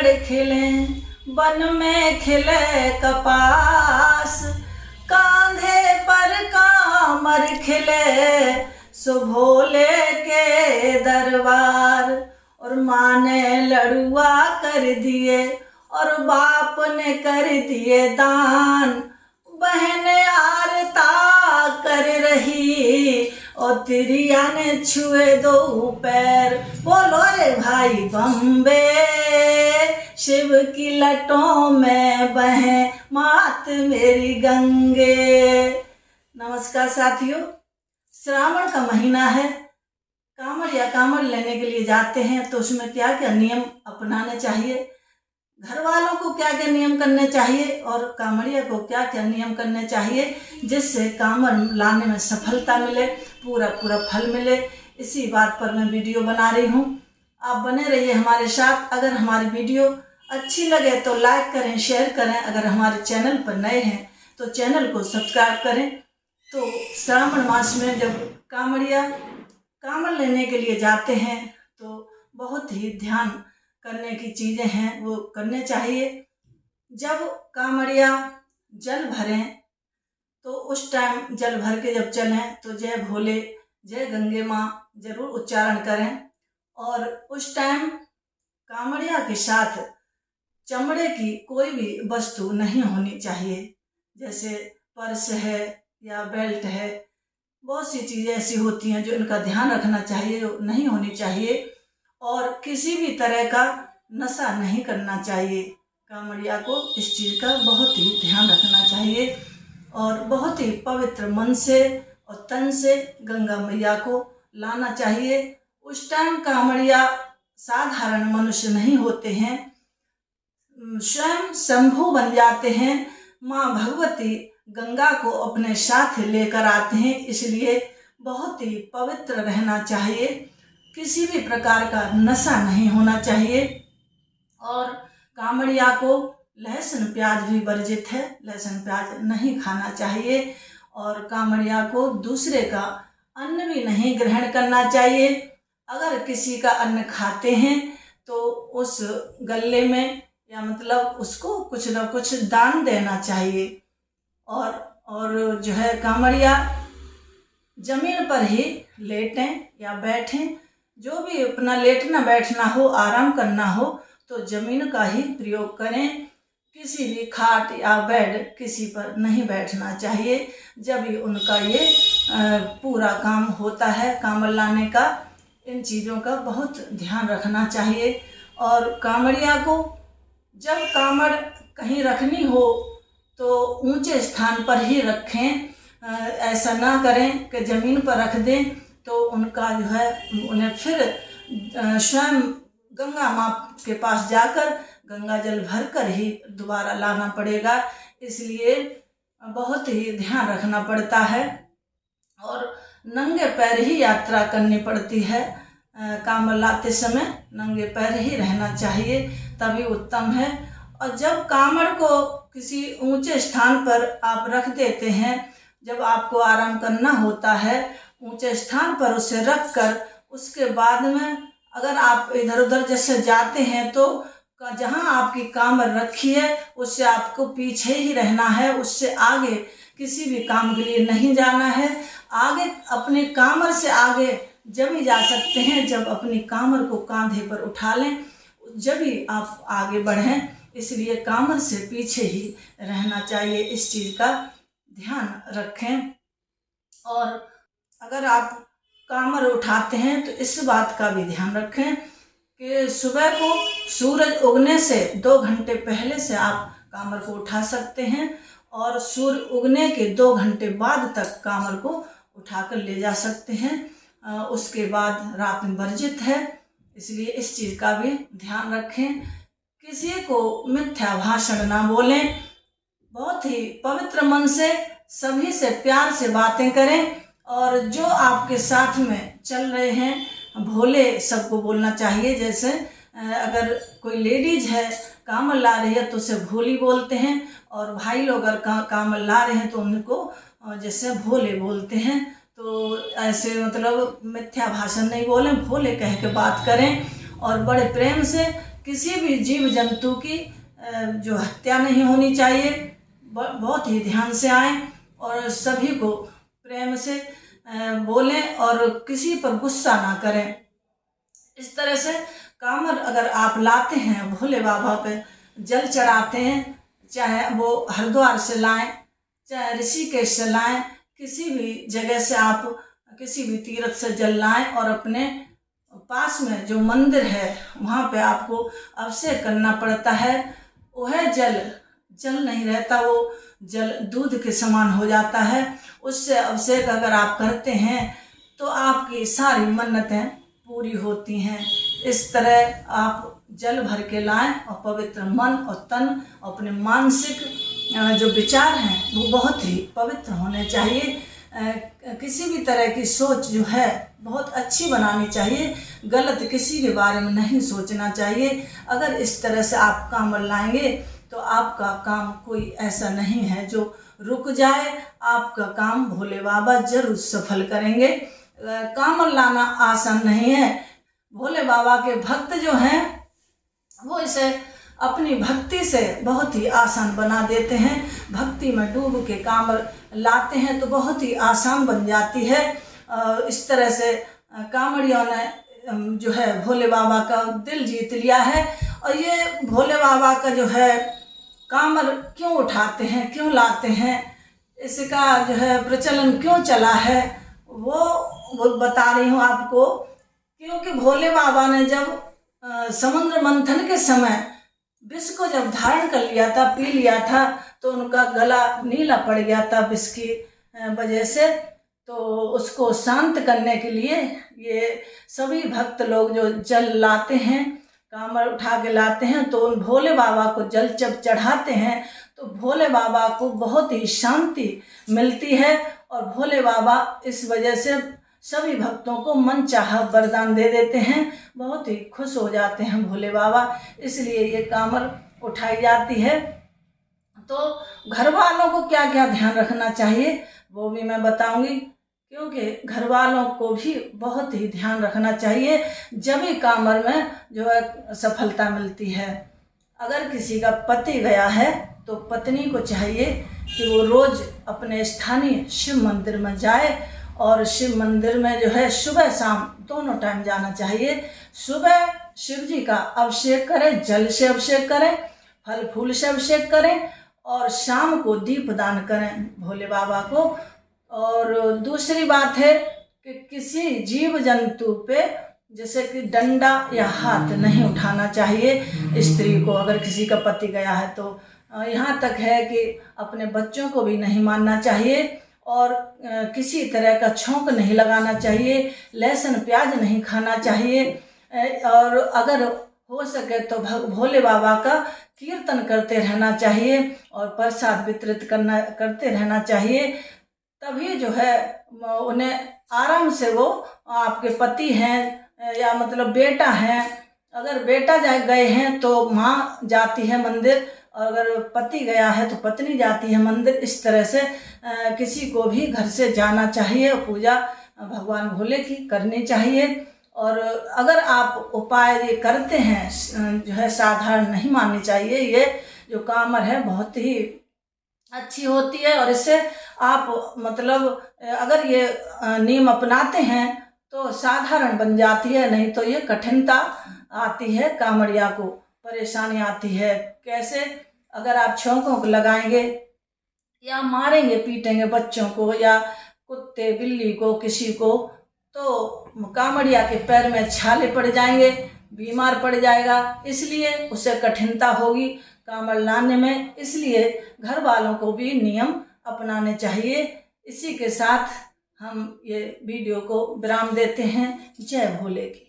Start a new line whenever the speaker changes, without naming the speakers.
पेड़ खिले, वन में खिले कपास, कांधे पर कामर खिले, सो भोले के दरबार। और माँ ने लड़ुआ कर दिए और बाप ने कर दिए दान, बहन आरता कर रही और तिरिया ने छुए दो पैर। बोलो रे भाई बम्बे, शिव की लटों में बहे मात मेरी गंगे। नमस्कार साथियों, श्रावण का महीना है। कांवड़ या कांवड़ लेने के लिए जाते हैं तो उसमें क्या क्या नियम अपनाने चाहिए, घर वालों को क्या क्या नियम करने चाहिए और कांवड़िया को क्या क्या नियम करने चाहिए, जिससे कांवड़ लाने में सफलता मिले, पूरा फल मिले। इसी बात पर मैं वीडियो बना रही हूँ। आप बने रहिए हमारे साथ। अगर हमारी वीडियो अच्छी लगे तो लाइक करें, शेयर करें। अगर हमारे चैनल पर नए हैं तो चैनल को सब्सक्राइब करें। तो श्रावण मास में जब कांवड़िया कांवड़ लेने के लिए जाते हैं तो बहुत ही ध्यान करने की चीज़ें हैं, वो करने चाहिए। जब कांवड़िया जल भरें तो उस टाइम जल भर के जब चलें तो जय भोले जय गंगे माँ जरूर उच्चारण करें। और उस टाइम कांवड़िया के साथ चमड़े की कोई भी वस्तु नहीं होनी चाहिए, जैसे पर्स है या बेल्ट है। बहुत सी चीज़ें ऐसी होती हैं जो इनका ध्यान रखना चाहिए, जो नहीं होनी चाहिए। और किसी भी तरह का नशा नहीं करना चाहिए। कांवड़िया को इस चीज़ का बहुत ही ध्यान रखना चाहिए और बहुत ही पवित्र मन से और तन से गंगा मैया को लाना चाहिए। उस टाइम कांवड़िया साधारण मनुष्य नहीं होते हैं, स्वयं शंभु बन जाते हैं। माँ भगवती गंगा को अपने साथ लेकर आते हैं, इसलिए बहुत ही पवित्र रहना चाहिए। किसी भी प्रकार का नशा नहीं होना चाहिए। और कांवड़िया को लहसुन प्याज भी वर्जित है, लहसुन प्याज नहीं खाना चाहिए। और कांवड़िया को दूसरे का अन्न भी नहीं ग्रहण करना चाहिए। अगर किसी का अन्न खाते हैं तो उस गले में या मतलब उसको कुछ न कुछ दान देना चाहिए। और जो है कांवड़िया जमीन पर ही लेटें या बैठें, जो भी अपना लेटना बैठना हो, आराम करना हो तो जमीन का ही प्रयोग करें। किसी भी खाट या बेड किसी पर नहीं बैठना चाहिए। जब भी उनका ये पूरा काम होता है कांवड़ लाने का, इन चीज़ों का बहुत ध्यान रखना चाहिए। और कांवड़िया को जब कांवड़ कहीं रखनी हो तो ऊंचे स्थान पर ही रखें। ऐसा ना करें कि ज़मीन पर रख दें तो उनका जो है उन्हें फिर स्वयं गंगा माँ के पास जाकर गंगा जल भर कर ही दोबारा लाना पड़ेगा। इसलिए बहुत ही ध्यान रखना पड़ता है और नंगे पैर ही यात्रा करनी पड़ती है। कांवड़ लाते समय नंगे पैर ही रहना चाहिए, तभी उत्तम है। और जब कांवड़ को किसी ऊंचे स्थान पर आप रख देते हैं, जब आपको आराम करना होता है ऊंचे स्थान पर उसे रख कर, उसके बाद में अगर आप इधर उधर जैसे जाते हैं तो जहां आपकी कांवड़ रखी है उससे आपको पीछे ही रहना है, उससे आगे किसी भी काम के लिए नहीं जाना है। आगे अपने कांवड़ से आगे जब ही जा सकते हैं जब अपनी कांवड़ को कांधे पर उठा लें, जब ही आप आगे बढ़ें। इसलिए कांवड़ से पीछे ही रहना चाहिए, इस चीज़ का ध्यान रखें। और अगर आप कांवड़ उठाते हैं तो इस बात का भी ध्यान रखें कि सुबह को सूरज उगने से 2 घंटे पहले से आप कांवड़ को उठा सकते हैं और सूर्य उगने के 2 घंटे बाद तक कांवड़ को उठाकर ले जा सकते हैं। उसके बाद रात में वर्जित है, इसलिए इस चीज़ का भी ध्यान रखें। किसी को मिथ्या भाषण ना बोलें, बहुत ही पवित्र मन से सभी से प्यार से बातें करें। और जो आपके साथ में चल रहे हैं भोले सबको बोलना चाहिए। जैसे अगर कोई लेडीज है कांवड़ ला रही है तो उसे भोली बोलते हैं, और भाई लोग अगर कांवड़ ला रहे हैं तो उनको जैसे भोले बोलते हैं। तो ऐसे मतलब मिथ्या भाषण नहीं बोलें, भोले कह के बात करें और बड़े प्रेम से किसी भी जीव जंतु की जो हत्या नहीं होनी चाहिए। बहुत ही ध्यान से आएं और सभी को प्रेम से बोलें और किसी पर गुस्सा ना करें। इस तरह से कामर अगर आप लाते हैं, भोले बाबा पे जल चढ़ाते हैं, चाहे वो हरिद्वार से लाएं, चाहे ऋषिकेश से लाएं, किसी भी जगह से आप किसी भी तीर्थ से जल लाएं और अपने पास में जो मंदिर है वहाँ पे आपको अभिषेक करना पड़ता है। वह जल नहीं रहता, वो जल दूध के समान हो जाता है। उससे अभिषेक अगर आप करते हैं तो आपकी सारी मन्नतें पूरी होती हैं। इस तरह आप जल भर के लाएं और पवित्र मन और तन, अपने मानसिक जो विचार हैं वो बहुत ही पवित्र होने चाहिए। किसी भी तरह की सोच जो है बहुत अच्छी बनानी चाहिए, गलत किसी के बारे में नहीं सोचना चाहिए। अगर इस तरह से आप कामर लाएंगे तो आपका काम कोई ऐसा नहीं है जो रुक जाए। आपका काम भोले बाबा जरूर सफल करेंगे। कामर लाना आसान नहीं है। भोले बाबा के भक्त जो हैं वो इसे अपनी भक्ति से बहुत ही आसान बना देते हैं। भक्ति में डूब के कामर लाते हैं तो बहुत ही आसान बन जाती है। इस तरह से कांवड़ियों ने जो है भोले बाबा का दिल जीत लिया है। और ये भोले बाबा का जो है कामर क्यों उठाते हैं, क्यों लाते हैं, इसका जो है प्रचलन क्यों चला है वो बता रही हूँ आपको। क्योंकि भोले बाबा ने जब समुद्र मंथन के समय विष को जब धारण कर लिया था, पी लिया था, तो उनका गला नीला पड़ गया था विष की वजह से। तो उसको शांत करने के लिए ये सभी भक्त लोग जो जल लाते हैं, कामर उठा के लाते हैं, तो उन भोले बाबा को जल जब चढ़ाते हैं तो भोले बाबा को बहुत ही शांति मिलती है। और भोले बाबा इस वजह से सभी भक्तों को मन चाहा वरदान दे देते हैं, बहुत ही खुश हो जाते हैं भोले बाबा। इसलिए ये कामर उठाई जाती है। तो घर वालों को क्या क्या ध्यान रखना चाहिए वो भी मैं बताऊंगी, क्योंकि घर वालों को भी बहुत ही ध्यान रखना चाहिए। जब भी कामर में जो है सफलता मिलती है। अगर किसी का पति गया है तो पत्नी को चाहिए कि वो रोज अपने स्थानीय शिव मंदिर में जाए और शिव मंदिर में जो है सुबह शाम दोनों टाइम जाना चाहिए। सुबह शिव जी का अभिषेक करें, जल से अभिषेक करें, फल फूल से अभिषेक करें और शाम को दीप दान करें भोले बाबा को। और दूसरी बात है कि किसी जीव जंतु पे जैसे कि डंडा या हाथ नहीं उठाना चाहिए स्त्री को, अगर किसी का पति गया है तो। यहाँ तक है कि अपने बच्चों को भी नहीं मारना चाहिए और किसी तरह का छौंक नहीं लगाना चाहिए, लहसुन प्याज नहीं खाना चाहिए। और अगर हो सके तो भोले बाबा का कीर्तन करते रहना चाहिए और प्रसाद वितरित करते रहना चाहिए। तभी जो है उन्हें आराम से, वो आपके पति हैं या मतलब बेटा हैं, अगर बेटा गए हैं तो माँ जाती है मंदिर, और अगर पति गया है तो पत्नी जाती है मंदिर। इस तरह से किसी को भी घर से जाना चाहिए, पूजा भगवान भोले की करनी चाहिए। और अगर आप उपाय ये करते हैं जो है साधारण नहीं माननी चाहिए। ये जो कामर है बहुत ही अच्छी होती है और इससे आप मतलब अगर ये नियम अपनाते हैं तो साधारण बन जाती है, नहीं तो ये कठिनता आती है, कांवड़िया को परेशानी आती है। कैसे? अगर आप छौंकों को लगाएंगे या मारेंगे पीटेंगे बच्चों को या कुत्ते बिल्ली को किसी को, तो कांवड़िया के पैर में छाले पड़ जाएंगे, बीमार पड़ जाएगा, इसलिए उसे कठिनता होगी कांवड़ लाने में। इसलिए घर वालों को भी नियम अपनाने चाहिए। इसी के साथ हम ये वीडियो को विराम देते हैं। जय भोले की।